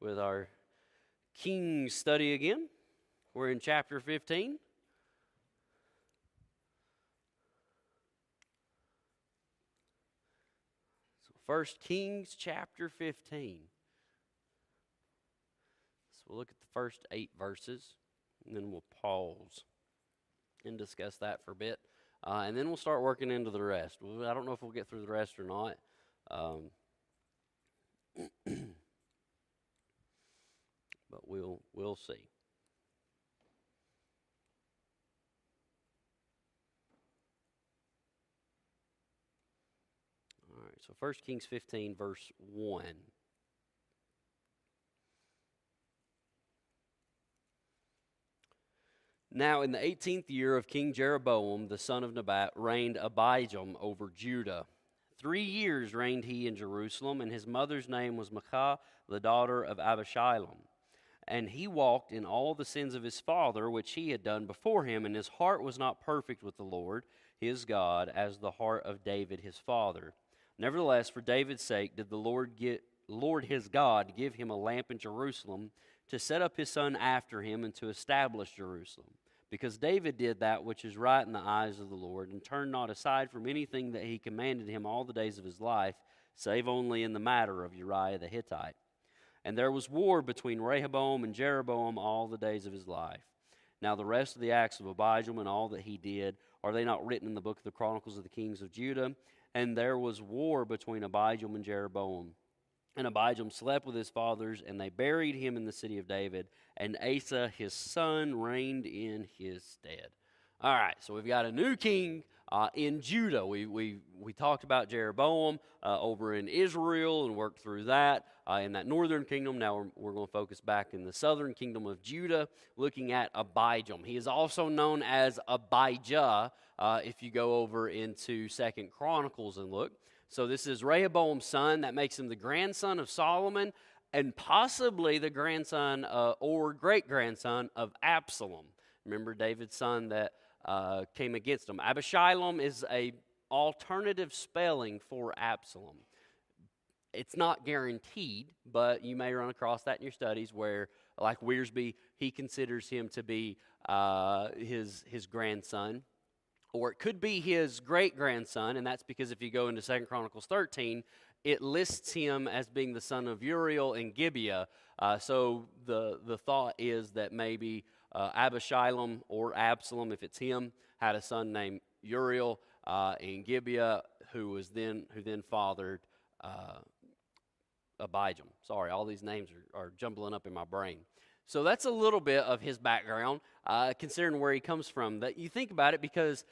with our Kings study again. We're in chapter 15. So 1 Kings chapter 15. So we'll look at the first 8 verses, and then we'll pause and discuss that for a bit. And then we'll start working into the rest. I don't know if we'll get through the rest or not. But we'll see. All right, so 1 Kings 15, verse 1. Now in the 18th year of King Jeroboam, the son of Nebat, reigned Abijam over Judah. 3 years reigned he in Jerusalem, and his mother's name was Maachah, the daughter of Abishalom. And he walked in all the sins of his father, which he had done before him, and his heart was not perfect with the Lord his God, as the heart of David his father. Nevertheless, for David's sake did the Lord his God give him a lamp in Jerusalem, to set up his son after him, and to establish Jerusalem. Because David did that which is right in the eyes of the Lord, and turned not aside from anything that he commanded him all the days of his life, save only in the matter of Uriah the Hittite. And there was war between Rehoboam and Jeroboam all the days of his life. Now the rest of the acts of Abijam and all that he did, are they not written in the book of the Chronicles of the Kings of Judah? And there was war between Abijam and Jeroboam. And Abijam slept with his fathers, and they buried him in the city of David, and Asa his son reigned in his stead. All right, so we've got a new king in Judah. We talked about Jeroboam over in Israel and worked through that in that northern kingdom. Now we're going to focus back in the southern kingdom of Judah, looking at Abijam. He is also known as Abijah if you go over into 2 Chronicles and look. So this is Rehoboam's son. That makes him the grandson of Solomon and possibly the grandson or great-grandson of Absalom. Remember David's son that came against him. Abishalom is a alternative spelling for Absalom. It's not guaranteed, but you may run across that in your studies where, like Wiersbe, he considers him to be his grandson. Or it could be his great-grandson, and that's because if you go into 2 Chronicles 13, it lists him as being the son of Uriel and Gibeah. So the thought is that maybe Abishalom or Absalom, if it's him, had a son named Uriel in Gibeah, who then fathered Abijam. Sorry, all these names are jumbling up in my brain. So that's a little bit of his background, considering where he comes from. That you think about it, because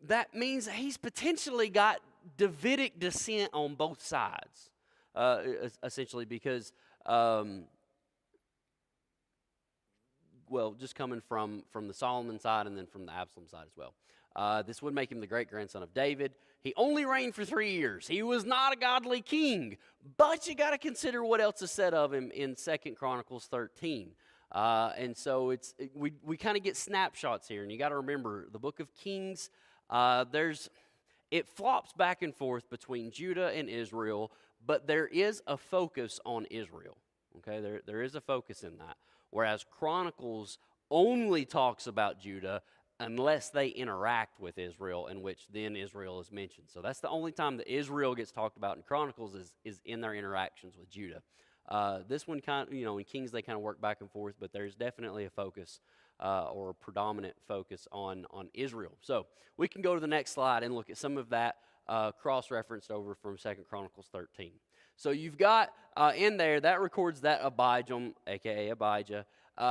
that means he's potentially got Davidic descent on both sides, essentially, because, just coming from the Solomon side and then from the Absalom side as well. This would make him the great-grandson of David. He only reigned for 3 years. He was not a godly king, but you got to consider what else is said of him in 2 Chronicles 13. And so we kind of get snapshots here, and you got to remember the book of Kings. It flops back and forth between Judah and Israel, but there is a focus on Israel. Okay, there is a focus in that. Whereas Chronicles only talks about Judah unless they interact with Israel, in which then Israel is mentioned. So that's the only time that Israel gets talked about in Chronicles is in their interactions with Judah. This one in Kings they kind of work back and forth, but there's definitely a focus or a predominant focus on Israel. So we can go to the next slide and look at some of that cross-referenced over from 2 Chronicles 13. So you've got in there, that records that Abijam, a.k.a. Abijah,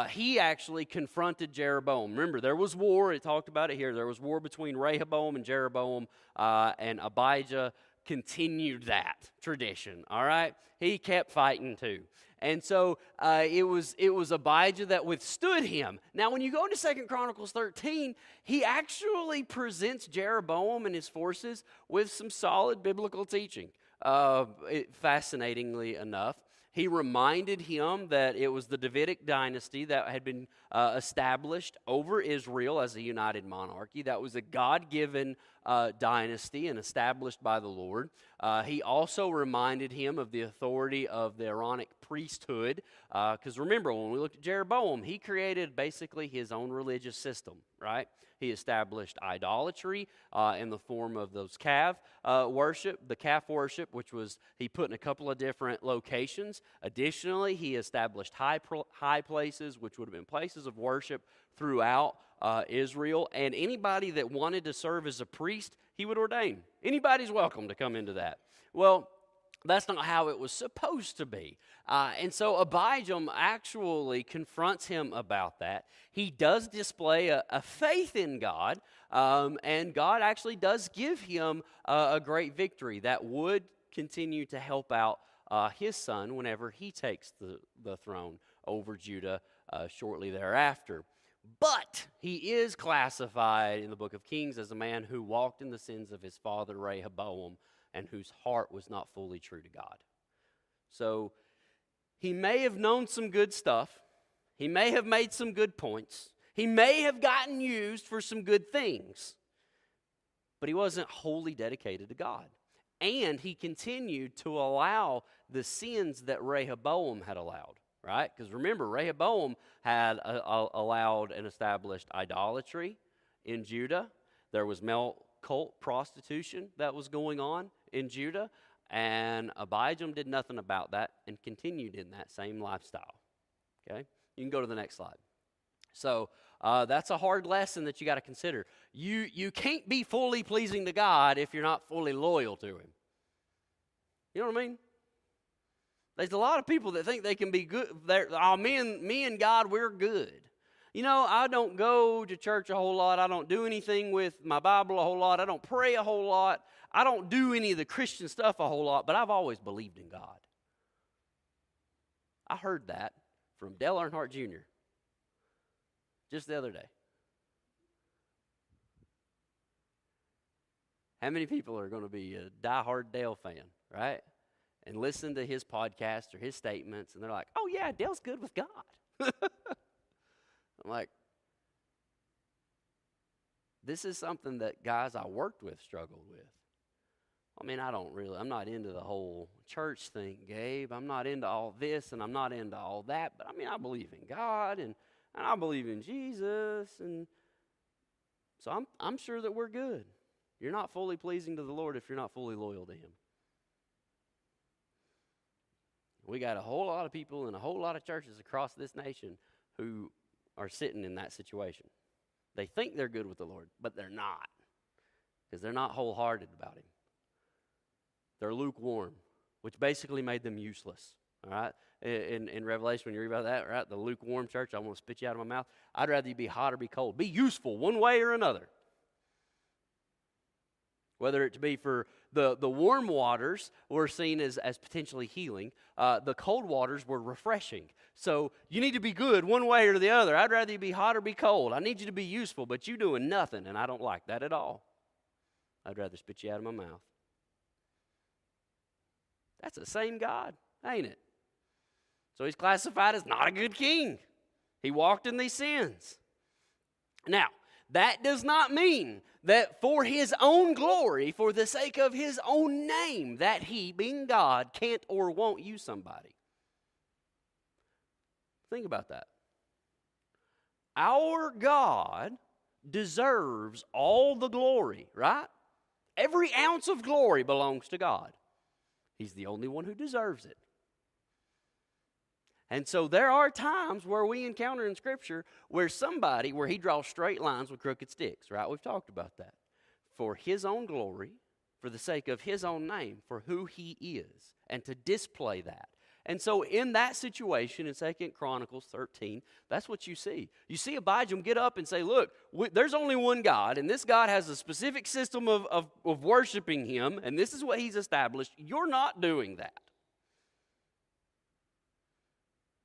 he actually confronted Jeroboam. Remember, there was war. It talked about it here. There was war between Rehoboam and Jeroboam, and Abijah continued that tradition, all right? He kept fighting too. And so it was Abijah that withstood him. Now, when you go into 2 Chronicles 13, he actually presents Jeroboam and his forces with some solid biblical teaching. Fascinatingly enough, he reminded him that it was the Davidic dynasty that had been established over Israel as a united monarchy. That was a God-given dynasty and established by the Lord. He also reminded him of the authority of the Aaronic priesthood, because remember, when we looked at Jeroboam, he created basically his own religious system, right? He established idolatry in the form of those calf worship, the calf worship, which was he put in a couple of different locations. Additionally, he established high places, which would have been places of worship throughout Israel. And anybody that wanted to serve as a priest, he would ordain. Anybody's welcome to come into that. Well, that's not how it was supposed to be. And so Abijam actually confronts him about that. He does display a faith in God, and God actually does give him a great victory that would continue to help out his son whenever he takes the throne over Judah shortly thereafter. But he is classified in the book of Kings as a man who walked in the sins of his father Rehoboam, and whose heart was not fully true to God. So he may have known some good stuff. He may have made some good points. He may have gotten used for some good things. But he wasn't wholly dedicated to God. And he continued to allow the sins that Rehoboam had allowed, right? Because remember, Rehoboam had allowed and established idolatry in Judah. There was male cult prostitution that was going on in Judah, and Abijam did nothing about that and continued in that same lifestyle. Okay, you can go to the next slide. So that's a hard lesson that you got to consider. You can't be fully pleasing to God if you're not fully loyal to Him. You know what I mean? There's a lot of people that think they can be good. Me and God, we're good. You know, I don't go to church a whole lot. I don't do anything with my Bible a whole lot. I don't pray a whole lot. I don't do any of the Christian stuff a whole lot, but I've always believed in God. I heard that from Dale Earnhardt Jr. just the other day. How many people are going to be a diehard Dale fan, right? And listen to his podcast or his statements, and they're like, oh, yeah, Dale's good with God. I'm like, this is something that guys I worked with struggled with. I mean, I'm not into the whole church thing, Gabe. I'm not into all this, and I'm not into all that. But, I mean, I believe in God, and I believe in Jesus. And so I'm sure that we're good. You're not fully pleasing to the Lord if you're not fully loyal to Him. We got a whole lot of people in a whole lot of churches across this nation who are sitting in that situation. They think they're good with the Lord, but they're not, because they're not wholehearted about Him. They're lukewarm, which basically made them useless. All right? In Revelation, when you read about that, right? The lukewarm church, I want to spit you out of my mouth. I'd rather you be hot or be cold. Be useful one way or another. Whether it be for the warm waters were seen as potentially healing. The cold waters were refreshing. So you need to be good one way or the other. I'd rather you be hot or be cold. I need you to be useful, but you doing nothing, and I don't like that at all. I'd rather spit you out of my mouth. That's the same God, ain't it? So he's classified as not a good king. He walked in these sins. Now, that does not mean that for his own glory, for the sake of his own name, that he, being God, can't or won't use somebody. Think about that. Our God deserves all the glory, right? Every ounce of glory belongs to God. He's the only one who deserves it. And so there are times where we encounter in Scripture where he draws straight lines with crooked sticks, right? We've talked about that. For his own glory, for the sake of his own name, for who he is, and to display that. And so in that situation in 2 Chronicles 13, that's what you see. You see Abijam get up and say, look, there's only one God, and this God has a specific system of worshiping him, and this is what he's established. You're not doing that.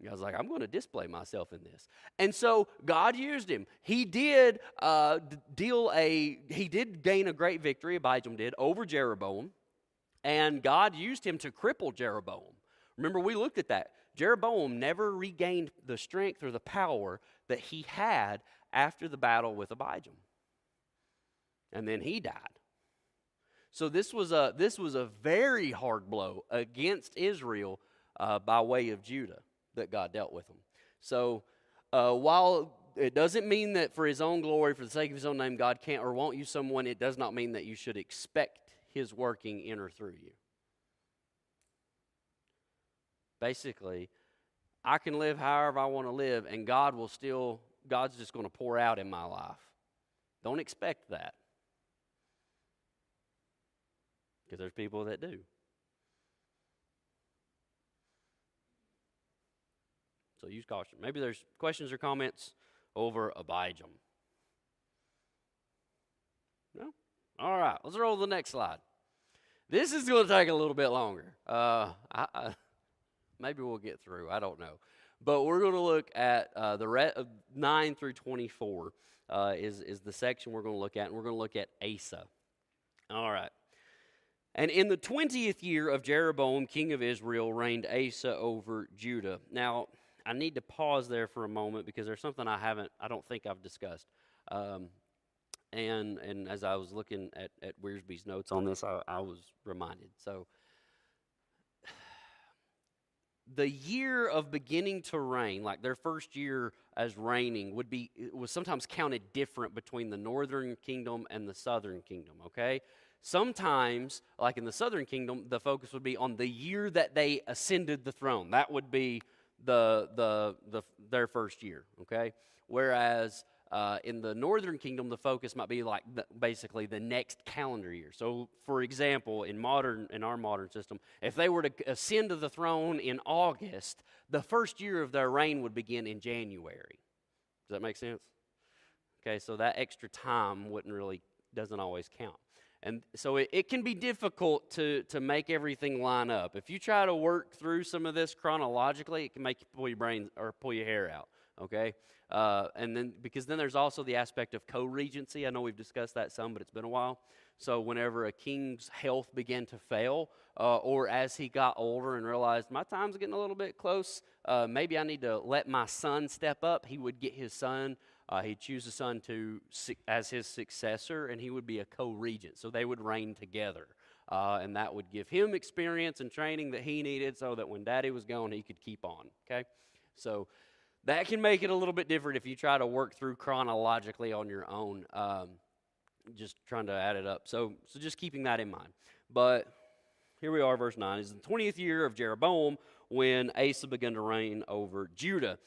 I was like, I'm going to display myself in this. And so God used him. He did gain a great victory, Abijam did, over Jeroboam. And God used him to cripple Jeroboam. Remember, we looked at that. Jeroboam never regained the strength or the power that he had after the battle with Abijam. And then he died. So this was a very hard blow against Israel by way of Judah that God dealt with them. So while it doesn't mean that for his own glory, for the sake of his own name, God can't or won't use someone, it does not mean that you should expect his working in or through you. Basically, I can live however I want to live, and God's just going to pour out in my life. Don't expect that. Because there's people that do. So use caution. Maybe there's questions or comments over Abijam. No? All right, let's roll to the next slide. This is going to take a little bit longer. Maybe we'll get through. I don't know. But we're going to look at the 9 through 24 is the section we're going to look at, and we're going to look at Asa. All right. And in the 20th year of Jeroboam, king of Israel, reigned Asa over Judah. Now, I need to pause there for a moment because there's something I don't think I've discussed. And as I was looking at Wiersbe's notes on this, I was reminded. So, the year of beginning to reign, like their first year as reigning, was sometimes counted different between the northern kingdom and the southern kingdom, okay? Sometimes, like in the southern kingdom, the focus would be on the year that they ascended the throne. That would be their first year, okay? Whereas in the northern kingdom, the focus might be like basically the next calendar year. So, for example, in our modern system, if they were to ascend to the throne in August, the first year of their reign would begin in January. Does that make sense? Okay, so that extra time doesn't always count. And so it can be difficult to make everything line up. If you try to work through some of this chronologically, it can make you pull your hair out, okay? And then because then there's also the aspect of co-regency. I know we've discussed that some, but it's been a while. So whenever a king's health began to fail, or as he got older and realized my time's getting a little bit close, maybe I need to let my son step up, he would get his son. He'd choose a son as his successor, and he would be a co-regent. So they would reign together. And that would give him experience and training that he needed so that when daddy was gone, he could keep on. Okay? So that can make it a little bit different if you try to work through chronologically on your own, just trying to add it up. So just keeping that in mind. But here we are, verse 9. It's the 20th year of Jeroboam when Asa began to reign over Judah.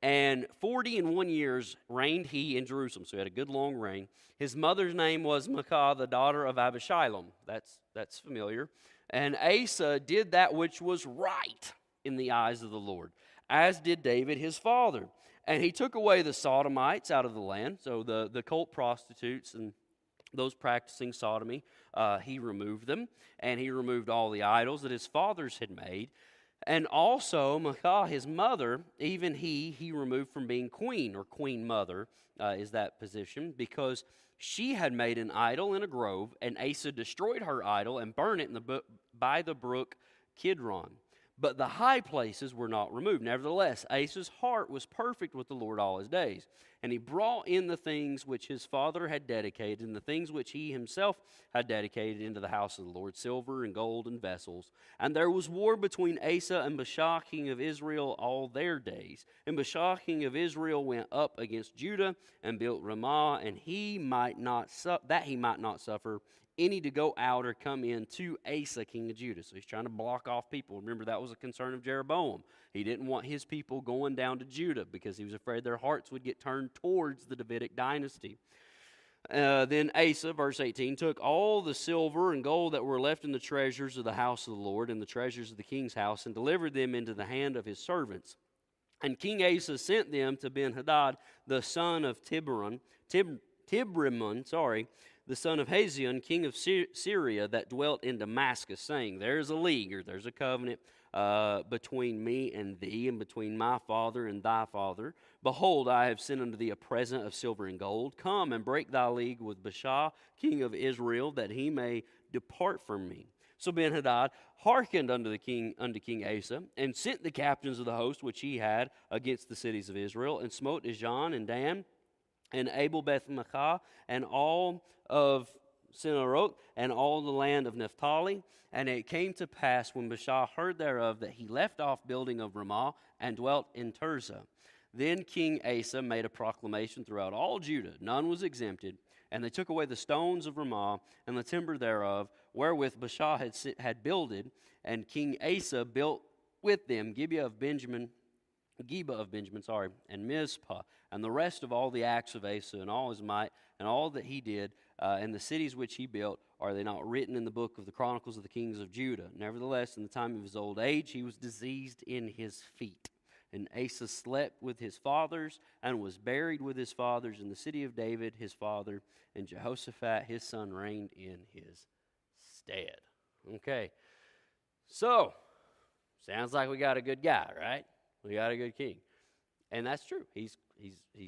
And 41 years reigned he in Jerusalem. So he had a good long reign. His mother's name was Maacah, the daughter of Abishalom. That's familiar. And Asa did that which was right in the eyes of the Lord, as did David his father. And he took away the Sodomites out of the land, so the cult prostitutes and those practicing sodomy, he removed them. And he removed all the idols that his fathers had made. And also, Maacah, his mother, even he removed from being queen, or queen mother is that position, because she had made an idol in a grove, and Asa destroyed her idol and burned it by the brook Kidron. But the high places were not removed. Nevertheless, Asa's heart was perfect with the Lord all his days. And he brought in the things which his father had dedicated, and the things which he himself had dedicated into the house of the Lord, silver and gold and vessels. And there was war between Asa and Baasha, king of Israel, all their days. And Baasha, king of Israel, went up against Judah and built Ramah, and he might not suffer any to go out or come in to Asa, king of Judah. So he's trying to block off people. Remember, that was a concern of Jeroboam. He didn't want his people going down to Judah because he was afraid their hearts would get turned towards the Davidic dynasty. Then Asa, verse 18, took all the silver and gold that were left in the treasures of the house of the Lord and the treasures of the king's house and delivered them into the hand of his servants. And King Asa sent them to Ben-Hadad, the son of Tibrimon, the son of Hazion, king of Syria, that dwelt in Damascus, saying, there's a league, or there's a covenant between me and thee, and between my father and thy father. Behold, I have sent unto thee a present of silver and gold. Come and break thy league with Baasha, king of Israel, that he may depart from me. So Ben-Hadad hearkened unto King Asa, and sent the captains of the host which he had against the cities of Israel, and smote Ijon and Dan, and Abel Beth-Maachah, and all of Sineroth, and all the land of Naphtali. And it came to pass, when Baasha heard thereof, that he left off building of Ramah, and dwelt in Tirzah. Then King Asa made a proclamation throughout all Judah, none was exempted, and they took away the stones of Ramah, and the timber thereof, wherewith Baasha had builded, and King Asa built with them Gibeah of Benjamin, and Mizpah, and the rest of all the acts of Asa, and all his might, and all that he did, and the cities which he built, are they not written in the book of the Chronicles of the kings of Judah? Nevertheless, in the time of his old age, he was diseased in his feet. And Asa slept with his fathers, and was buried with his fathers in the city of David, his father, and Jehoshaphat, his son, reigned in his stead. Okay, so, sounds like we got a good guy, right? We got a good king. And that's true. He's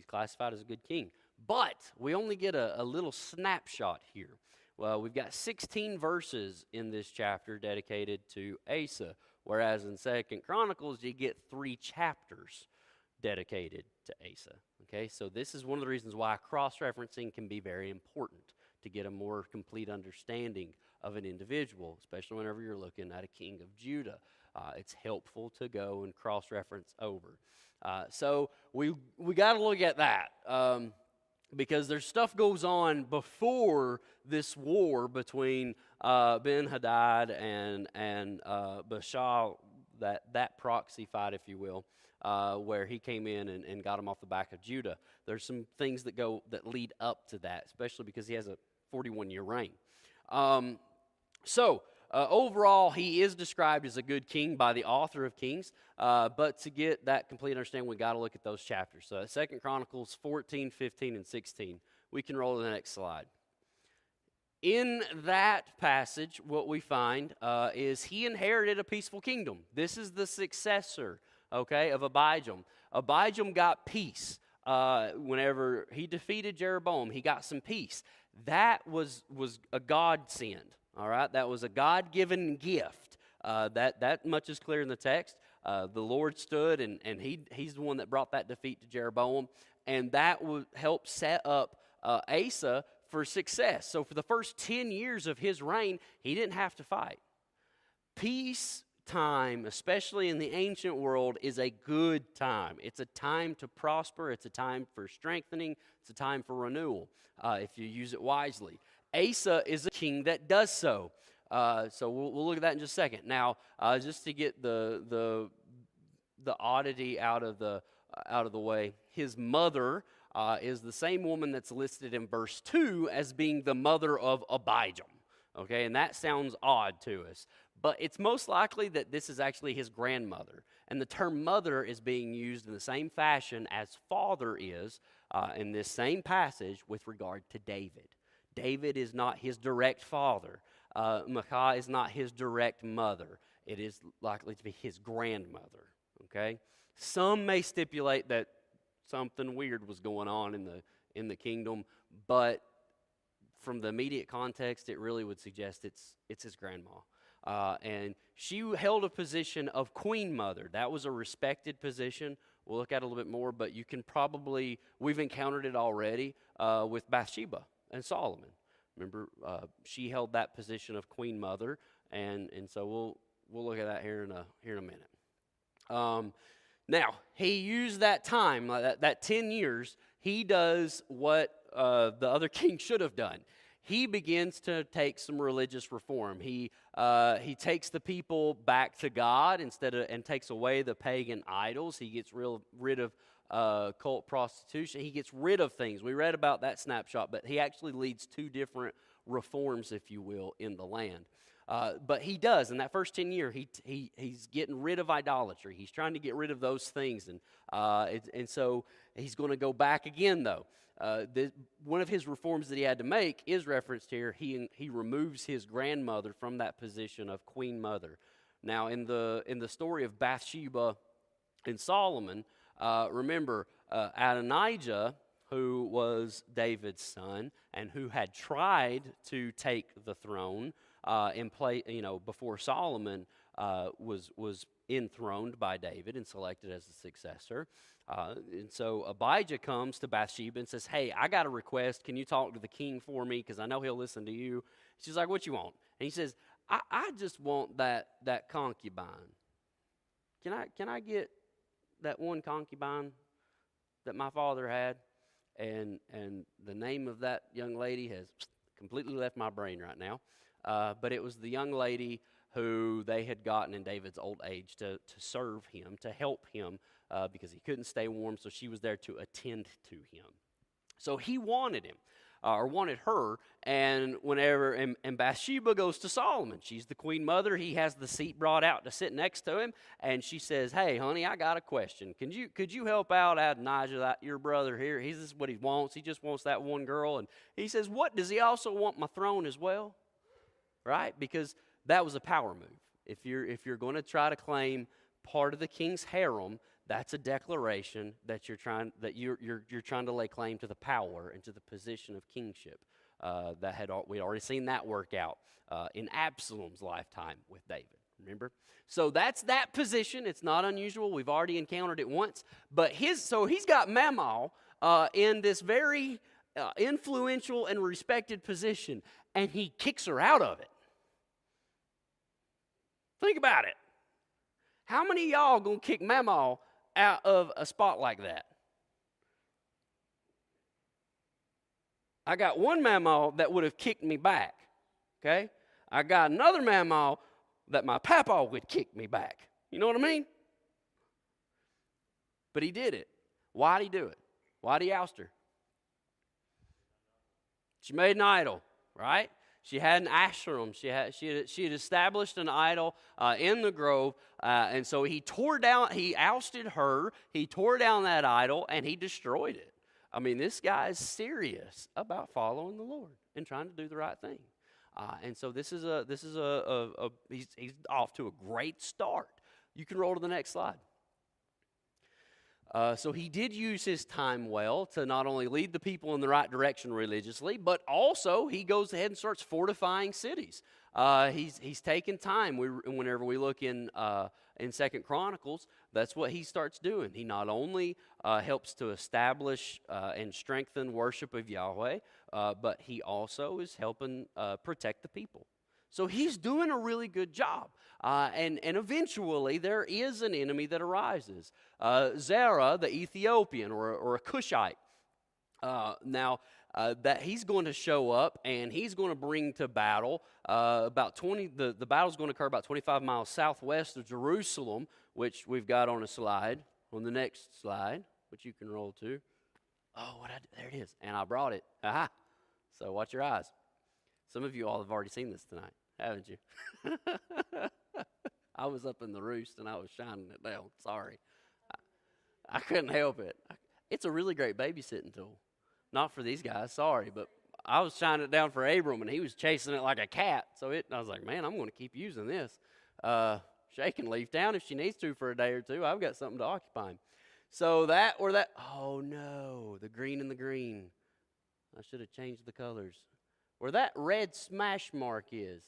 classified as a good king. But we only get a little snapshot here. Well, we've got 16 verses in this chapter dedicated to Asa, whereas in 2 Chronicles you get 3 chapters dedicated to Asa. Okay, so this is one of the reasons why cross-referencing can be very important to get a more complete understanding of an individual, especially whenever you're looking at a king of Judah. It's helpful to go and cross-reference over. So we got to look at that. Because there's stuff goes on before this war between Ben-Hadad and Baasha, that proxy fight, if you will, where he came in and got him off the back of Judah. There's some things that lead up to that, especially because he has a 41-year reign. Overall, he is described as a good king by the author of Kings, but to get that complete understanding, we got to look at those chapters. So 2 Chronicles 14, 15, and 16. We can roll to the next slide. In that passage, what we find is he inherited a peaceful kingdom. This is the successor, okay, of Abijam. Abijam got peace. Whenever he defeated Jeroboam, he got some peace. That was a godsend. All right, that was a God-given gift. That much is clear in the text. The Lord stood, and he's the one that brought that defeat to Jeroboam, and that would help set up Asa for success. So for the first 10 years of his reign, he didn't have to fight. Peace time, especially in the ancient world, is a good time. It's a time to prosper. It's a time for strengthening. It's a time for renewal if you use it wisely. Asa is a king that does so. So we'll look at that in just a second. Now, just to get the oddity out of the way, his mother is the same woman that's listed in verse 2 as being the mother of Abijam. Okay, and that sounds odd to us. But it's most likely that this is actually his grandmother. And the term mother is being used in the same fashion as father is in this same passage with regard to David. David is not his direct father. Michal is not his direct mother. It is likely to be his grandmother. Okay? Some may stipulate that something weird was going on in the kingdom, but from the immediate context, it really would suggest it's his grandma. And she held a position of queen mother. That was a respected position. We'll look at it a little bit more, but we've encountered it already with Bathsheba and Solomon. Remember, she held that position of queen mother, and so we'll look at that here in a minute. Now, he used that time, that 10 years, he does what the other king should have done. He begins to take some religious reform. He takes the people back to God and takes away the pagan idols. He gets rid of cult prostitution. He gets rid of things. We read about that snapshot, but he actually leads 2 different reforms, if you will, in the land. But he does. In that first 10 years, he's getting rid of idolatry. He's trying to get rid of those things. And so he's going to go back again, though. One of his reforms that he had to make is referenced here. He removes his grandmother from that position of queen mother. Now, in the story of Bathsheba and Solomon, remember, Adonijah, who was David's son and who had tried to take the throne before Solomon was enthroned by David and selected as the successor. And so Abijah comes to Bathsheba and says, hey, I got a request. Can you talk to the king for me? Because I know he'll listen to you. She's like, what you want? And he says, I just want that concubine. Can I get that one concubine that my father had? And the name of that young lady has completely left my brain right now. But it was the young lady who they had gotten in David's old age to serve him, to help him, because he couldn't stay warm, so she was there to attend to him. So he wanted him, or wanted her, and Bathsheba goes to Solomon. She's the queen mother. He has the seat brought out to sit next to him, and she says, hey, honey, I got a question. Could you help out Adonijah, your brother here? This is what he wants. He just wants that one girl. And he says, what, does he also want my throne as well? Right? Because that was a power move. If you're going to try to claim part of the king's harem, that's a declaration that you're trying to lay claim to the power and to the position of kingship. We'd already seen that work out in Absalom's lifetime with David. Remember? So that's that position. It's not unusual. We've already encountered it once. But he's got Mamal in this very influential and respected position, and he kicks her out of it. Think about it. How many of y'all gonna kick Mamal out of a spot like that? I got one Mamal that would have kicked me back. Okay? I got another Mamal that my papa would kick me back. You know what I mean? But he did it. Why'd he do it? Why'd he oust her? She made an idol, right? She had an ashram. She had established an idol in the grove, and so he ousted her, he tore down that idol, and he destroyed it. I mean, this guy is serious about following the Lord and trying to do the right thing. And so he's off to a great start. You can roll to the next slide. So he did use his time well to not only lead the people in the right direction religiously, but also he goes ahead and starts fortifying cities. He's taken time. Whenever we look in 2 Chronicles, that's what he starts doing. He not only helps to establish and strengthen worship of Yahweh, but he also is helping protect the people. So he's doing a really good job. And eventually there is an enemy that arises. Zerah, the Ethiopian, or a Cushite. That he's going to show up and he's going to bring to battle the battle's going to occur about 25 miles southwest of Jerusalem, which we've got on the next slide, which you can roll to. There it is. And I brought it. Aha. So watch your eyes. Some of you all have already seen this tonight, haven't you? I was up in the roost and I was shining it down. Sorry. I couldn't help it. It's a really great babysitting tool. Not for these guys, sorry, but I was shining it down for Abram and he was chasing it like a cat. I was like, man, I'm going to keep using this. Shay can leave town if she needs to for a day or two. I've got something to occupy him. So oh no, the green and the green. I should have changed the colors. Where that red smash mark is,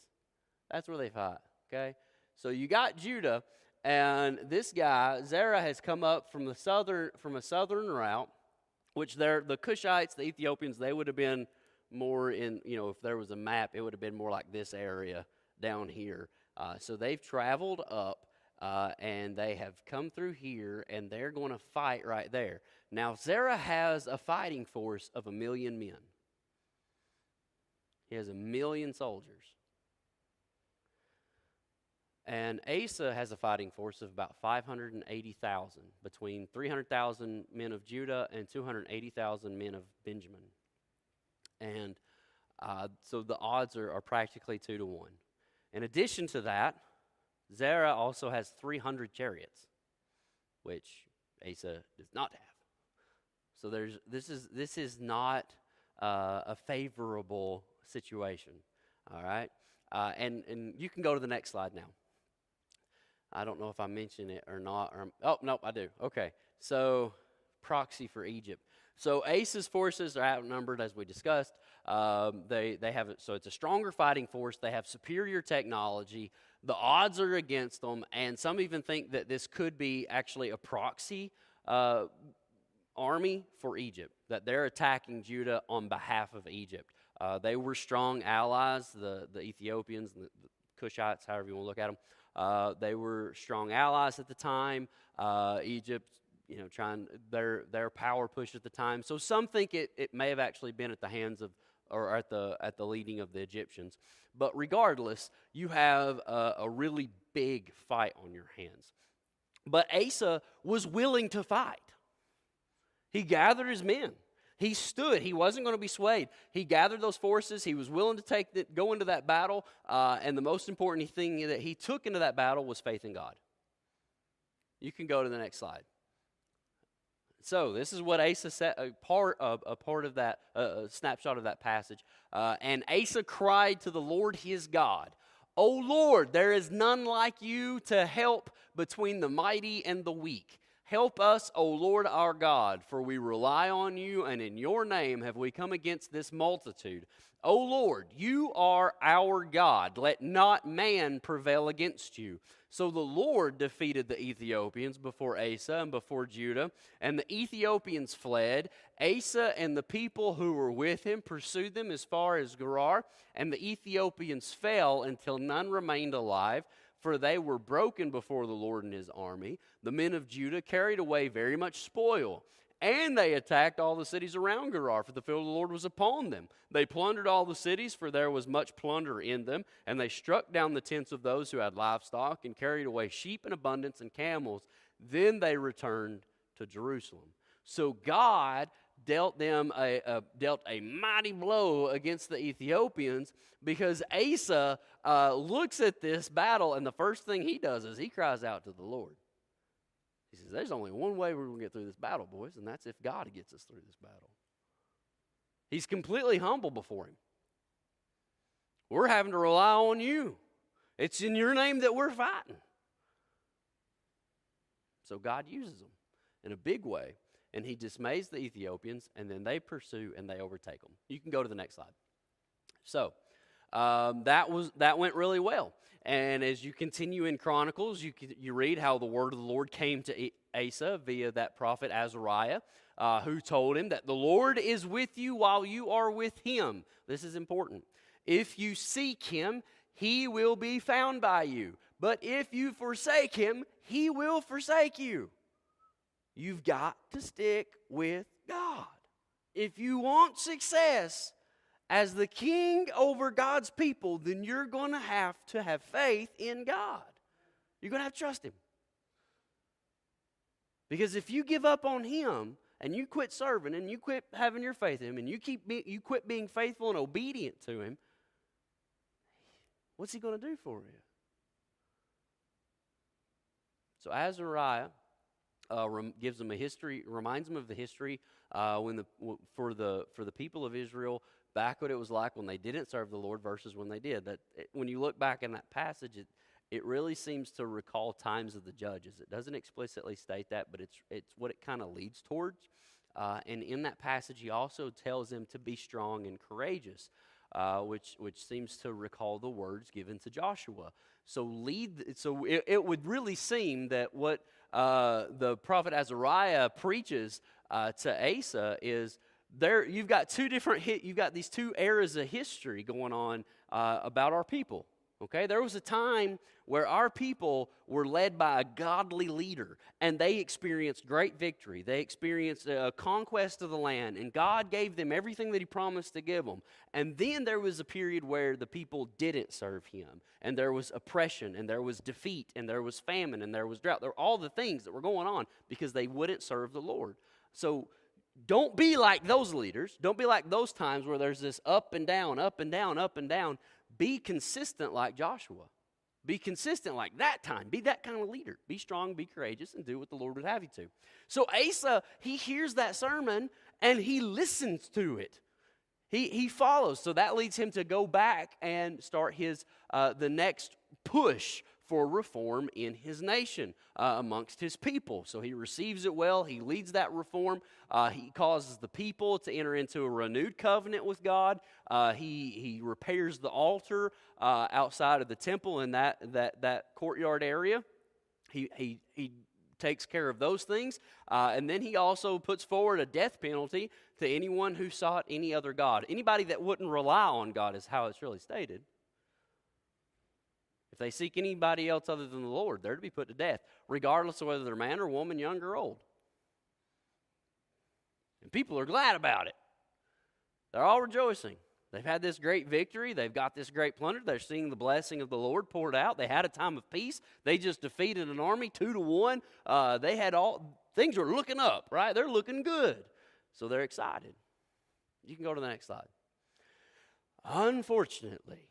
that's where they fight, okay? So you got Judah, and this guy, Zerah, has come up from a southern route, which the Cushites, the Ethiopians, they would have been more in, if there was a map, it would have been more like this area down here. So they've traveled up, and they have come through here, and they're going to fight right there. Now, Zerah has a fighting force of 1 million men. He has 1 million soldiers. And Asa has a fighting force of about 580,000, between 300,000 men of Judah and 280,000 men of Benjamin. And so the odds are practically 2 to 1. In addition to that, Zerah also has 300 chariots, which Asa does not have. So this is not a favorable situation, all right? And you can go to the next slide now. I don't know if I mentioned it or not. Nope, I do. Okay, so proxy for Egypt. So Asa's forces are outnumbered, as we discussed. So it's a stronger fighting force. They have superior technology. The odds are against them, and some even think that this could be actually a proxy army for Egypt, that they're attacking Judah on behalf of Egypt. They were strong allies, the Ethiopians, the Cushites, however you want to look at them. They were strong allies at the time. Egypt, trying their power push at the time. So some think it may have actually been at the hands of, or at the leading of the Egyptians. But regardless, you have a really big fight on your hands. But Asa was willing to fight. He gathered his men. He stood. He wasn't going to be swayed. He gathered those forces. He was willing to go into that battle. And the most important thing that he took into that battle was faith in God. You can go to the next slide. So this is what Asa said, a part of that, a snapshot of that passage. And Asa cried to the Lord his God, "O Lord, there is none like you to help between the mighty and the weak. Help us, O Lord our God, for we rely on you, and in your name have we come against this multitude. O Lord, you are our God. Let not man prevail against you." So the Lord defeated the Ethiopians before Asa and before Judah, and the Ethiopians fled. Asa and the people who were with him pursued them as far as Gerar, and the Ethiopians fell until none remained alive, for they were broken before the Lord and his army. The men of Judah carried away very much spoil, and they attacked all the cities around Gerar, for the fear of the Lord was upon them. They plundered all the cities, for there was much plunder in them, and they struck down the tents of those who had livestock, and carried away sheep in abundance and camels. Then they returned to Jerusalem. So God dealt a mighty blow against the Ethiopians, because Asa looks at this battle, and the first thing he does is he cries out to the Lord. He says, "There's only one way we're going to get through this battle, boys, and that's if God gets us through this battle." He's completely humble before him. We're having to rely on you. It's in your name that we're fighting. So God uses them in a big way, and he dismays the Ethiopians, and then they pursue and they overtake them. You can go to the next slide. So that went really well. And as you continue in Chronicles, you read how the word of the Lord came to Asa via that prophet Azariah, who told him that the Lord is with you while you are with him. This is important. If you seek him, he will be found by you. But if you forsake him, he will forsake you. You've got to stick with God. If you want success as the king over God's people, then you're going to have faith in God. You're going to have to trust him. Because if you give up on him and you quit serving and you quit having your faith in him and you quit being faithful and obedient to him, what's he going to do for you? So Azariah gives them a history, reminds them of the history for the people of Israel, back what it was like when they didn't serve the Lord versus when they did. When you look back in that passage, it really seems to recall times of the judges. It doesn't explicitly state that, but it's what it kind of leads towards. And in that passage, he also tells them to be strong and courageous, which seems to recall the words given to Joshua. So it would really seem that what the prophet Azariah preaches to Asa is you've got these two eras of history going on about our people. Okay, there was a time where our people were led by a godly leader, and they experienced great victory. They experienced a conquest of the land, and God gave them everything that he promised to give them. And then there was a period where the people didn't serve him, and there was oppression, and there was defeat, and there was famine, and there was drought. There were all the things that were going on because they wouldn't serve the Lord. So don't be like those leaders. Don't be like those times where there's this up and down, up and down, up and down. Be consistent like Joshua. Be consistent like that time. Be that kind of leader. Be strong, be courageous, and do what the Lord would have you to. So Asa, he hears that sermon, and he listens to it. He follows. So that leads him to go back and start the next push for reform in his nation, amongst his people. So he receives it well. He leads that reform. He causes the people to enter into a renewed covenant with God. He repairs the altar outside of the temple in that courtyard area. He takes care of those things, and then he also puts forward a death penalty to anyone who sought any other god. Anybody that wouldn't rely on God is how it's really stated. If they seek anybody else other than the Lord, they're to be put to death, regardless of whether they're man or woman, young or old. And people are glad about it. They're all rejoicing. They've had this great victory. They've got this great plunder. They're seeing the blessing of the Lord poured out. They had a time of peace. They just defeated an army 2-1. They had things were looking up, right? They're looking good. So they're excited. You can go to the next slide. Unfortunately,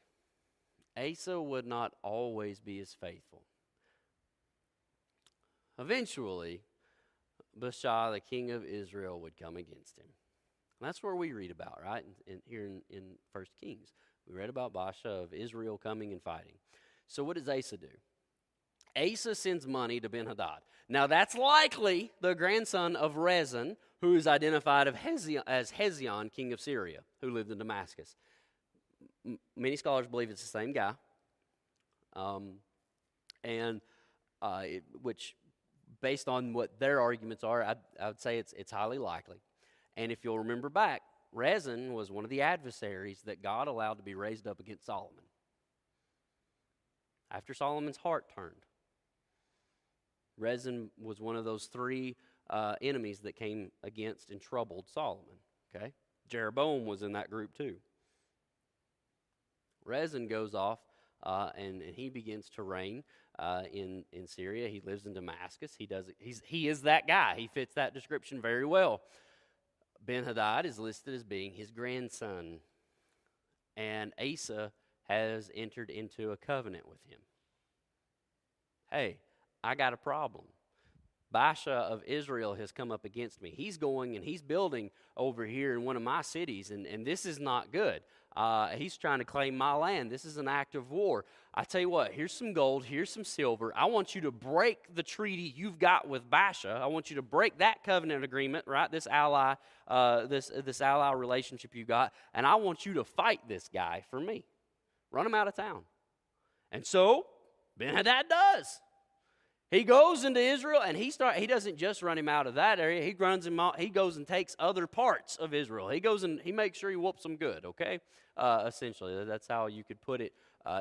Asa would not always be as faithful. Eventually, Baasha, the king of Israel, would come against him. And that's where we read about, right? Here in 1 Kings. We read about Baasha of Israel coming and fighting. So what does Asa do? Asa sends money to Ben-Hadad. Now that's likely the grandson of Rezin, who is identified as Hezion, king of Syria, who lived in Damascus. Many scholars believe it's the same guy, which, based on what their arguments are, I would say it's highly likely. And if you'll remember back, Rezin was one of the adversaries that God allowed to be raised up against Solomon after Solomon's heart turned. Rezin was one of those three enemies that came against and troubled Solomon. Okay, Jeroboam was in that group too. Rezin goes off and he begins to reign in Syria. He lives in Damascus. He is that guy. He fits that description very well. Ben-Hadad is listed as being his grandson, and Asa has entered into a covenant with him. Hey, I got a problem. Baasha of Israel has come up against me. He's going and he's building over here in one of my cities, and this is not good. He's trying to claim my land. This is an act of war. I tell you what, here's some gold, here's some silver. I want you to break the treaty you've got with Baasha. I want you to break that covenant agreement, right? This ally relationship you got, and I want you to fight this guy for me. Run him out of town. And so Ben-Hadad does. He goes into Israel, and he doesn't just run him out of that area. He runs him out. He goes and takes other parts of Israel. He goes and he makes sure he whoops them good, okay? Essentially, that's how you could put it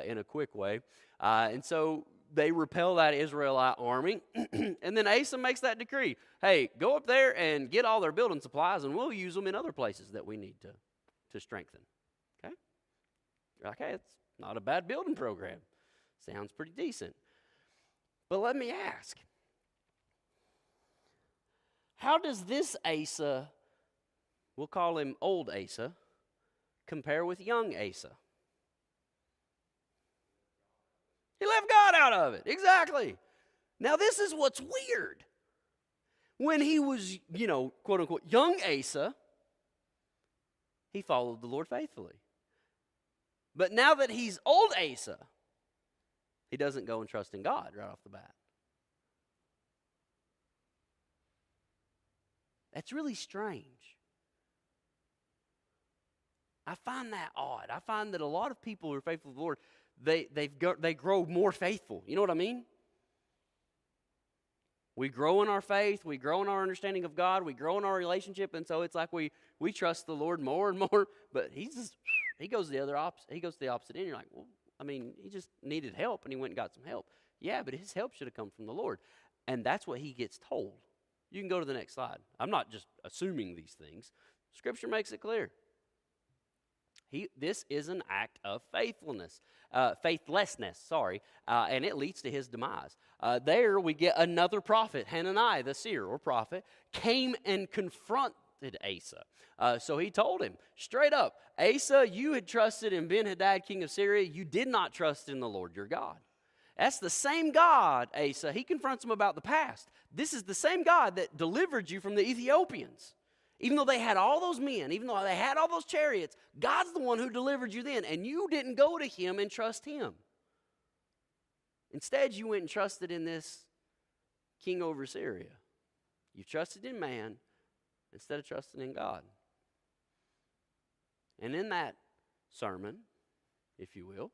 in a quick way. And so they repel that Israelite army, and then Asa makes that decree. Hey, go up there and get all their building supplies, and we'll use them in other places that we need to strengthen, okay? Okay, it's not a bad building program. Sounds pretty decent. But let me ask, how does this Asa, we'll call him old Asa, compare with young Asa? He left God out of it, exactly. Now this is what's weird. When he was, quote unquote, young Asa, he followed the Lord faithfully. But now that he's old Asa, he doesn't go and trust in God right off the bat. That's really strange. I find that odd. I find that a lot of people who are faithful to the Lord, they grow more faithful. You know what I mean? We grow in our faith. We grow in our understanding of God. We grow in our relationship, and so it's like we trust the Lord more and more. But he goes the opposite end. You're like, well, I mean, he just needed help, and he went and got some help. Yeah, but his help should have come from the Lord. And that's what he gets told. You can go to the next slide. I'm not just assuming these things. Scripture makes it clear. This is an act of faithlessness, and it leads to his demise. There we get another prophet, Hananiah, the seer or prophet, came and confronted Asa. So he told him straight up, Asa, you had trusted in Ben-Hadad, king of Syria. You did not trust in the Lord your God. That's the same God, Asa. He confronts him about the past. This is the same God that delivered you from the Ethiopians. Even though they had all those men, even though they had all those chariots, God's the one who delivered you then, and you didn't go to him and trust him. Instead, you went and trusted in this king over Syria. You trusted in man instead of trusting in God. And in that sermon, if you will,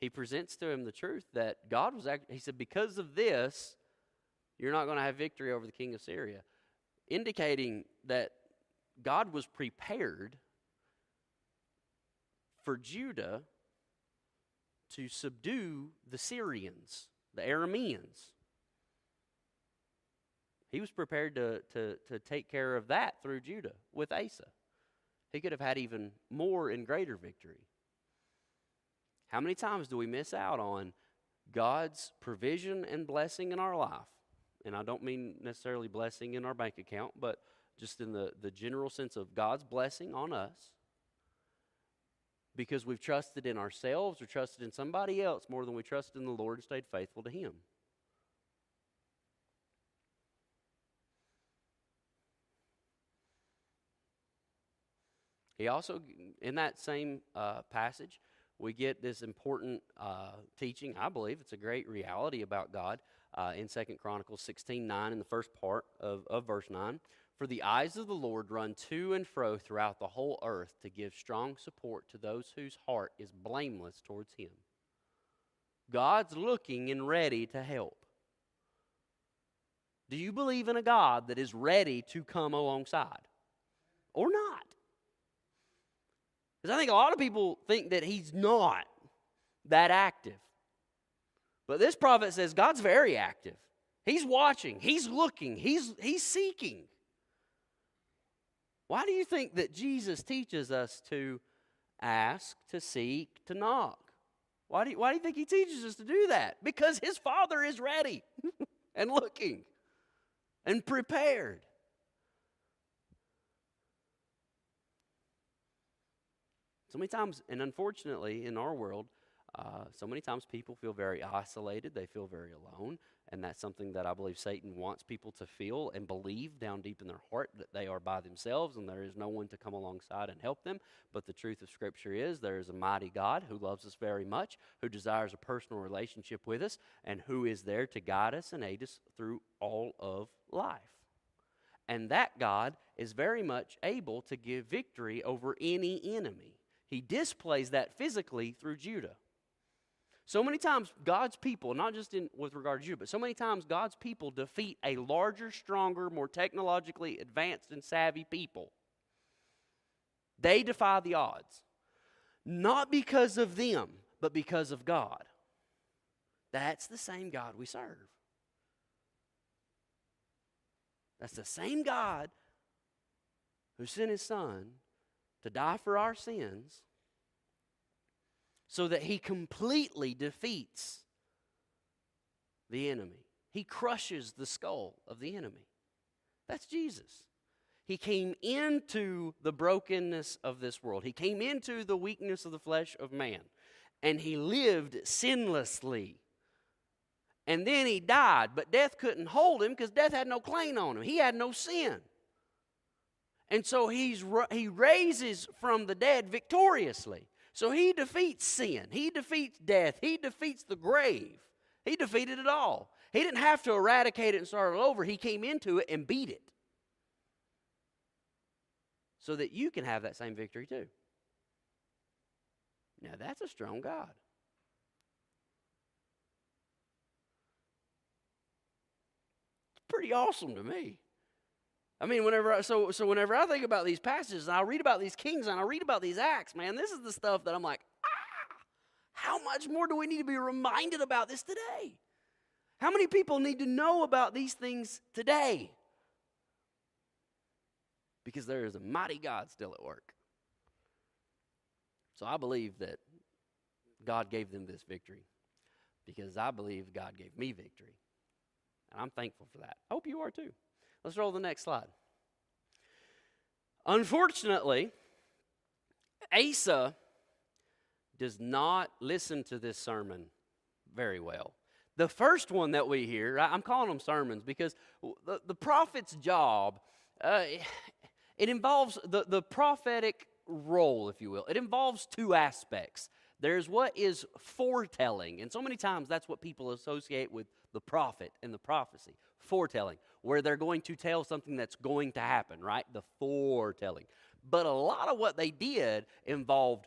he presents to him the truth that God was actually, he said, because of this, you're not going to have victory over the king of Syria, indicating that God was prepared for Judah to subdue the Syrians, the Arameans. He was prepared to take care of that through Judah with Asa. He could have had even more and greater victory. How many times do we miss out on God's provision and blessing in our life? And I don't mean necessarily blessing in our bank account, but just in the general sense of God's blessing on us, because we've trusted in ourselves or trusted in somebody else more than we trusted in the Lord and stayed faithful to Him. He also, in that same passage, we get this important teaching. I believe it's a great reality about God in 2 Chronicles 16:9 in the first part of verse 9. For the eyes of the Lord run to and fro throughout the whole earth to give strong support to those whose heart is blameless towards Him. God's looking and ready to help. Do you believe in a God that is ready to come alongside? Or not? Because I think a lot of people think that He's not that active. But this prophet says God's very active. He's watching. He's looking. He's seeking. Why do you think that Jesus teaches us to ask, to seek, to knock? Why do you think He teaches us to do that? Because His Father is ready and looking and prepared. So many times, and unfortunately in our world, so many times people feel very isolated, they feel very alone, and that's something that I believe Satan wants people to feel and believe down deep in their heart, that they are by themselves and there is no one to come alongside and help them. But the truth of Scripture is there is a mighty God who loves us very much, who desires a personal relationship with us, and who is there to guide us and aid us through all of life. And that God is very much able to give victory over any enemy. He displays that physically through Judah. So many times God's people, not just with regard to Judah, but so many times God's people defeat a larger, stronger, more technologically advanced and savvy people. They defy the odds. Not because of them, but because of God. That's the same God we serve. That's the same God who sent His Son to die for our sins so that He completely defeats the enemy. He crushes the skull of the enemy. That's Jesus. He came into the brokenness of this world. He came into the weakness of the flesh of man. And He lived sinlessly. And then He died, but death couldn't hold Him because death had no claim on Him. He had no sin. And so He raises from the dead victoriously. So He defeats sin. He defeats death. He defeats the grave. He defeated it all. He didn't have to eradicate it and start it over. He came into it and beat it. So that you can have that same victory too. Now that's a strong God. It's pretty awesome to me. I mean, whenever I think about these passages, and I read about these kings, and I read about these acts, man, this is the stuff that I'm like, how much more do we need to be reminded about this today? How many people need to know about these things today? Because there is a mighty God still at work. So I believe that God gave them this victory because I believe God gave me victory. And I'm thankful for that. I hope you are too. Let's roll the next slide. Unfortunately, Asa does not listen to this sermon very well. The first one that we hear, I'm calling them sermons because the prophet's job, it involves the prophetic role, if you will. It involves two aspects There's what is foretelling. And so many times that's what people associate with the prophet and the prophecy. Foretelling, where they're going to tell something that's going to happen, right? The foretelling. But a lot of what they did involved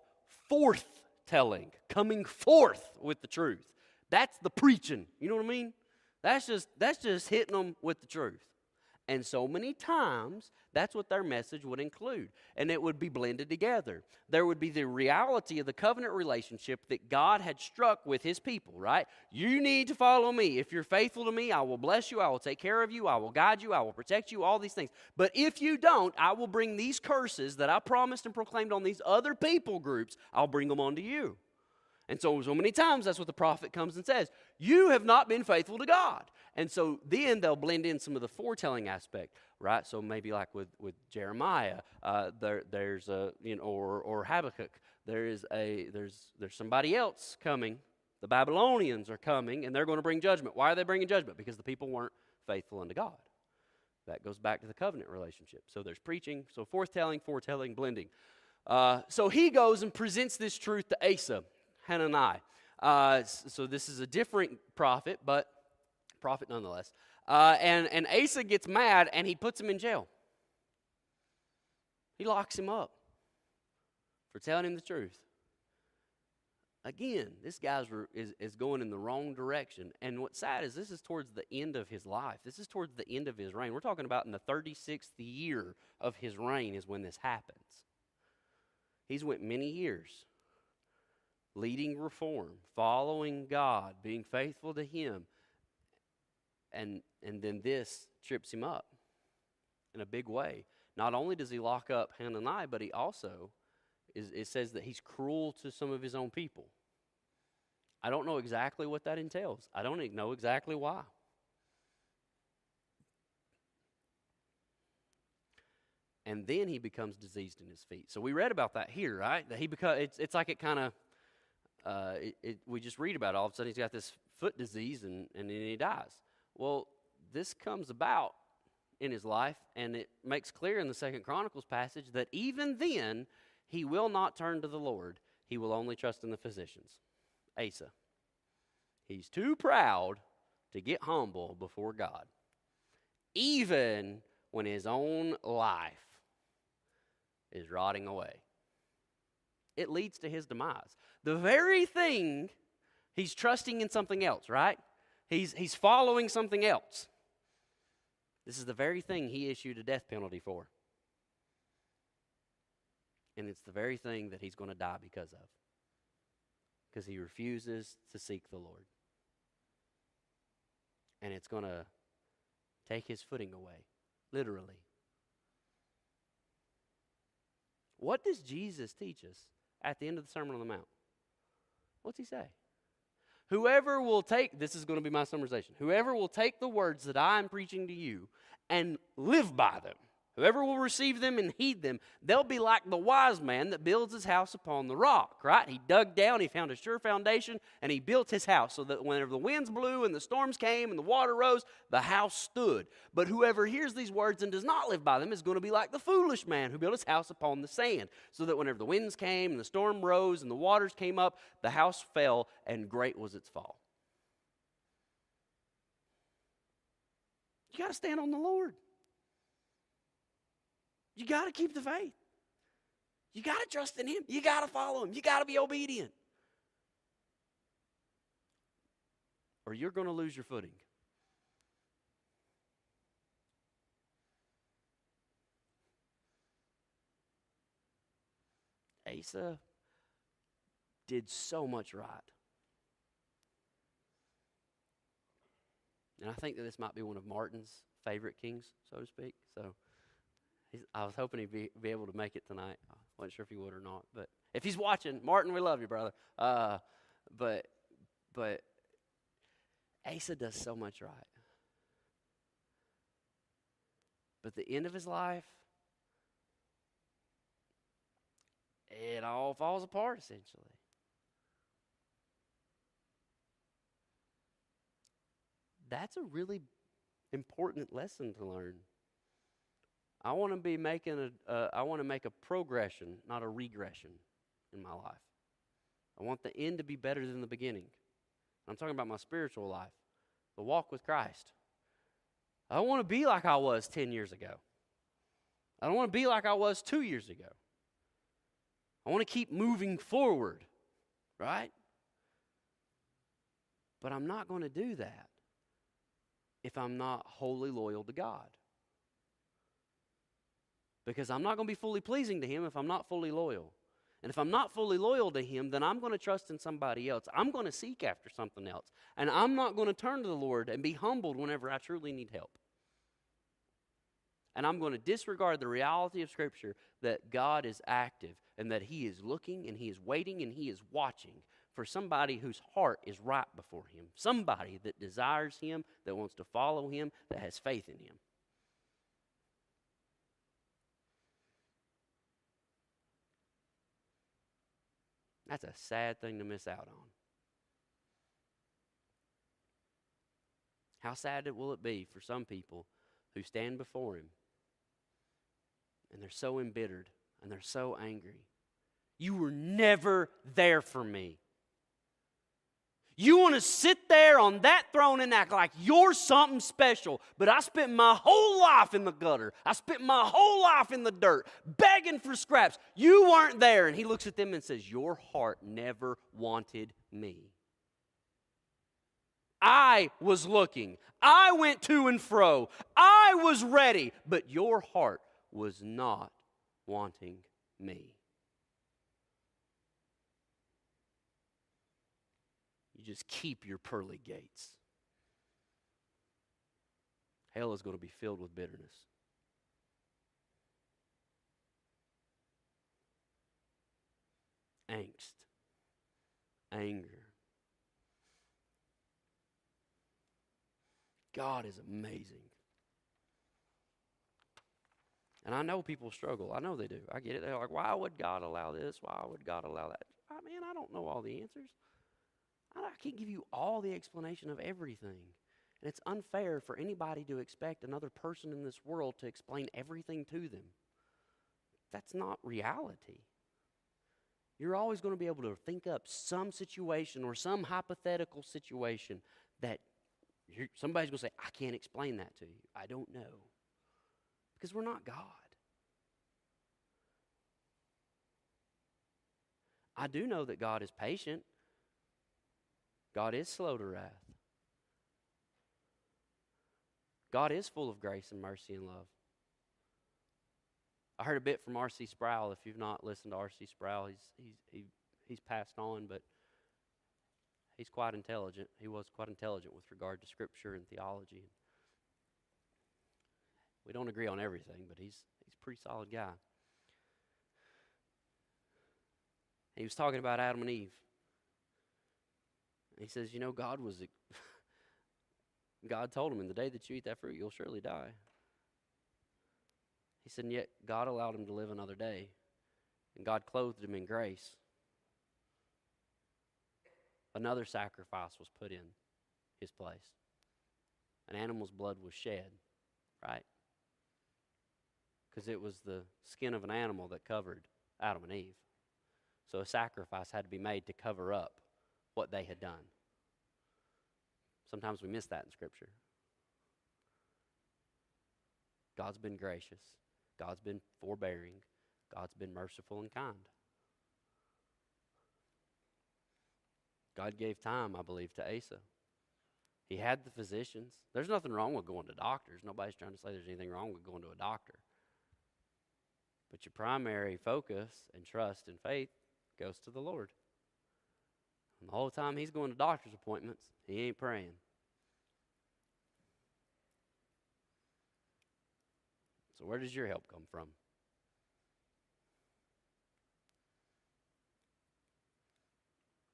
forthtelling, coming forth with the truth. That's the preaching. You know what I mean? That's just hitting them with the truth. And so many times, that's what their message would include. And it would be blended together. There would be the reality of the covenant relationship that God had struck with his people, right? You need to follow me. If you're faithful to me, I will bless you. I will take care of you. I will guide you. I will protect you, all these things. But if you don't, I will bring these curses that I promised and proclaimed on these other people groups, I'll bring them onto you. And so many times that's what the prophet comes and says. You have not been faithful to God. And so then they'll blend in some of the foretelling aspect, right? So maybe like with Jeremiah, there's a, or Habakkuk, there's somebody else coming. The Babylonians are coming, and they're going to bring judgment. Why are they bringing judgment? Because the people weren't faithful unto God. That goes back to the covenant relationship. So there's preaching, so foretelling, blending. So he goes and presents this truth to Asa, Hanani. So this is a different prophet, but prophet nonetheless. And Asa gets mad, and he puts him in jail. He locks him up for telling him the truth. Again, this guy is going in the wrong direction. And what's sad is this is towards the end of his life. This is towards the end of his reign. We're talking about in the 36th year of his reign is when this happens. He's went many years leading reform, following God, being faithful to him. And then this trips him up in a big way. Not only does he lock up Hanani, but he also, it says that he's cruel to some of his own people. I don't know exactly what that entails. I don't even know exactly why. And then he becomes diseased in his feet. So we read about that here, right? That it's like it kind of, we just read about it. All of a sudden he's got this foot disease and then he dies. Well, this comes about in his life, and it makes clear in the 2 Chronicles passage that even then he will not turn to the Lord. He will only trust in the physicians. Asa. He's too proud to get humble before God, even when his own life is rotting away. It leads to his demise. The very thing, he's trusting in something else, right? He's following something else. This is the very thing he issued a death penalty for. And it's the very thing that he's going to die because of. Because he refuses to seek the Lord. And it's going to take his footing away, literally. What does Jesus teach us at the end of the Sermon on the Mount? What's he say? Whoever will take, this is going to be my summarization, whoever will take the words that I am preaching to you and live by them, whoever will receive them and heed them, they'll be like the wise man that builds his house upon the rock, right? He dug down, he found a sure foundation, and he built his house so that whenever the winds blew and the storms came and the water rose, the house stood. But whoever hears these words and does not live by them is going to be like the foolish man who built his house upon the sand, so that whenever the winds came and the storm rose and the waters came up, the house fell and great was its fall. You got to stand on the Lord. You got to keep the faith. You got to trust in him. You got to follow him. You got to be obedient. Or you're going to lose your footing. Asa did so much right. And I think that this might be one of Martin's favorite kings, so to speak. So I was hoping he'd be able to make it tonight. I wasn't sure if he would or not. But if he's watching, Martin, we love you, brother. But Asa does so much right. But the end of his life, it all falls apart, essentially. That's a really important lesson to learn. I want to make a progression, not a regression in my life. I want the end to be better than the beginning. I'm talking about my spiritual life, the walk with Christ. I don't want to be like I was 10 years ago. I don't want to be like I was 2 years ago. I want to keep moving forward, right? But I'm not going to do that if I'm not wholly loyal to God. Because I'm not going to be fully pleasing to Him if I'm not fully loyal. And if I'm not fully loyal to Him, then I'm going to trust in somebody else. I'm going to seek after something else. And I'm not going to turn to the Lord and be humbled whenever I truly need help. And I'm going to disregard the reality of Scripture that God is active and that He is looking and He is waiting and He is watching for somebody whose heart is right before Him. Somebody that desires Him, that wants to follow Him, that has faith in Him. That's a sad thing to miss out on. How sad will it be for some people who stand before Him and they're so embittered and they're so angry. You were never there for me. You want to sit there on that throne and act like you're something special, but I spent my whole life in the gutter. I spent my whole life in the dirt, begging for scraps. You weren't there. And He looks at them and says, your heart never wanted me. I was looking. I went to and fro. I was ready, but your heart was not wanting me. You just keep your pearly gates. Hell is going to be filled with bitterness. Angst. Anger. God is amazing. And I know people struggle. I know they do. I get it. They're like, why would God allow this? Why would God allow that? I don't know all the answers. I can't give you all the explanation of everything. And it's unfair for anybody to expect another person in this world to explain everything to them. That's not reality. You're always going to be able to think up some situation or some hypothetical situation that somebody's going to say, I can't explain that to you. I don't know. Because we're not God. I do know that God is patient. God is slow to wrath. God is full of grace and mercy and love. I heard a bit from R.C. Sproul. If you've not listened to R.C. Sproul, he's passed on, but he's quite intelligent. He was quite intelligent with regard to Scripture and theology. We don't agree on everything, but he's a pretty solid guy. He was talking about Adam and Eve. He says, God told him, in the day that you eat that fruit, you'll surely die. He said, and yet God allowed him to live another day. And God clothed him in grace. Another sacrifice was put in his place. An animal's blood was shed, right? Because it was the skin of an animal that covered Adam and Eve. So a sacrifice had to be made to cover up what they had done. Sometimes we miss that in Scripture. God's been gracious. God's been forbearing. God's been merciful and kind. God gave time, I believe, to Asa. He had the physicians. There's nothing wrong with going to doctors. Nobody's trying to say there's anything wrong with going to a doctor. But your primary focus and trust and faith goes to the Lord. And the whole time he's going to doctor's appointments, he ain't praying. So where does your help come from?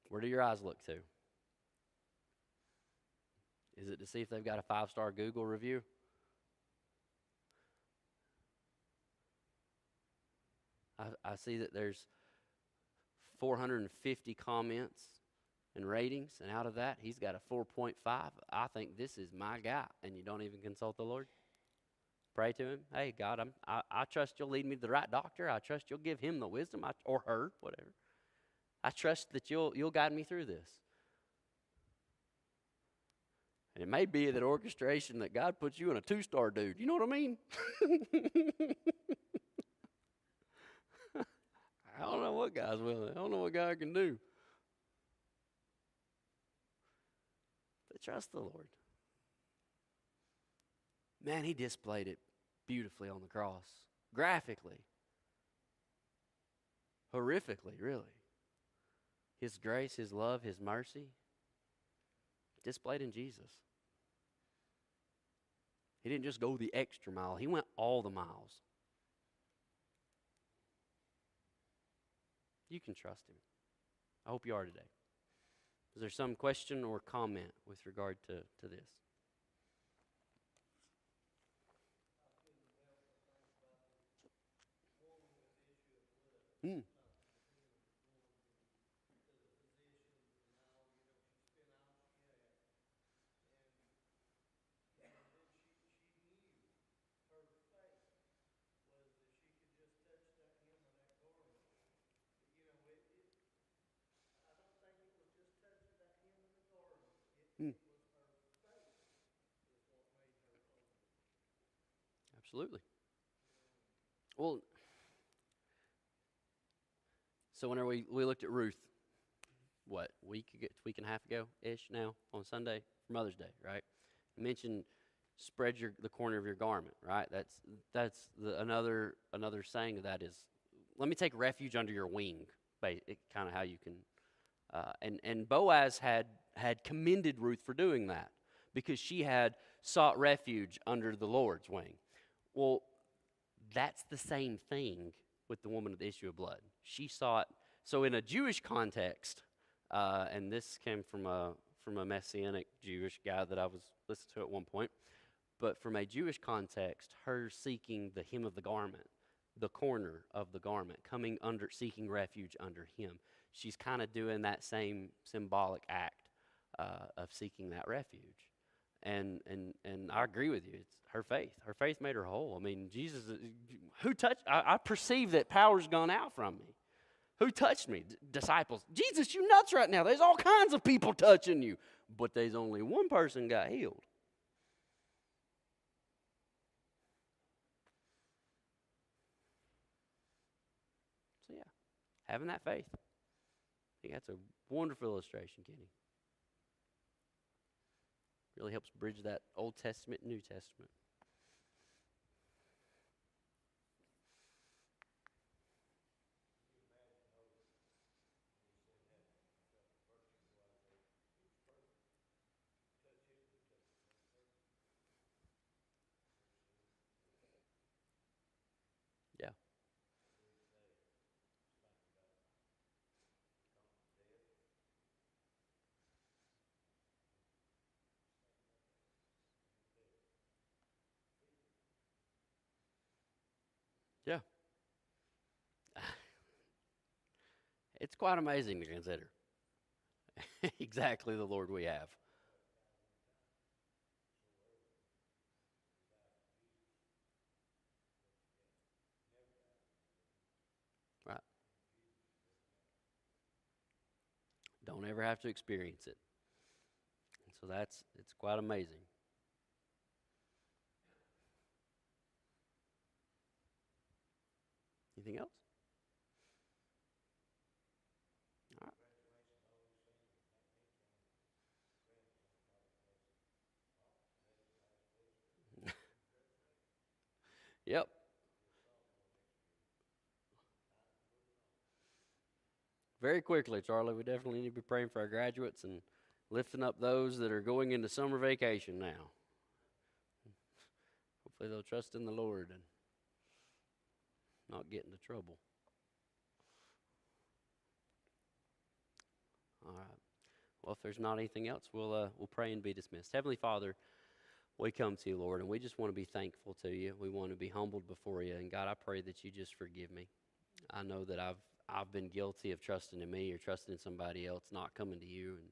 Where do your eyes look to? Is it to see if they've got a 5-star Google review? I see that there's 450 comments and ratings, and out of that, he's got a 4.5. I think this is my guy, and you don't even consult the Lord? Pray to him. Hey, God, I trust you'll lead me to the right doctor. I trust you'll give him the wisdom, or her, whatever. I trust that you'll guide me through this. And it may be that orchestration that God puts you in a 2-star dude. You know what I mean? I don't know what God's willing. I don't know what God can do. But trust the Lord. Man, he displayed it beautifully on the cross. Graphically. Horrifically, really. His grace, his love, his mercy, displayed in Jesus. He didn't just go the extra mile. He went all the miles. You can trust him. I hope you are today. Is there some question or comment with regard to this? Hmm. Hmm. Absolutely. Well, so whenever we looked at Ruth, what, week and a half ago-ish now, on Sunday, for Mother's Day, right? You mentioned spread the corner of your garment, right? That's another saying of that is, let me take refuge under your wing, kind of how you can, and Boaz had commended Ruth for doing that because she had sought refuge under the Lord's wing. Well, that's the same thing with the woman of the issue of blood. She sought, so in a Jewish context, and this came from a Messianic Jewish guy that I was listening to at one point, but from a Jewish context, her seeking the hem of the garment, the corner of the garment, coming under, seeking refuge under him. She's kind of doing that same symbolic act of seeking that refuge. And I agree with you. It's her faith. Her faith made her whole. I mean, Jesus, who touched? I perceive that power's gone out from me. Who touched me? Disciples. Jesus, you nuts right now. There's all kinds of people touching you. But there's only one person got healed. So yeah, having that faith. I think that's a wonderful illustration, Kenny. Really helps bridge that Old Testament, New Testament. Yeah. Yeah. It's quite amazing to consider exactly the Lord we have. Right. Don't ever have to experience it. And so it's quite amazing. Anything else? All right. Yep. Very quickly, Charlie, we definitely need to be praying for our graduates and lifting up those that are going into summer vacation now. Hopefully they'll trust in the Lord and not get into trouble. All right. Well, if there's not anything else, we'll pray and be dismissed. Heavenly Father, we come to you, Lord, and we just want to be thankful to you. We want to be humbled before you. And God, I pray that you just forgive me. I know that I've been guilty of trusting in me or trusting in somebody else, not coming to you. And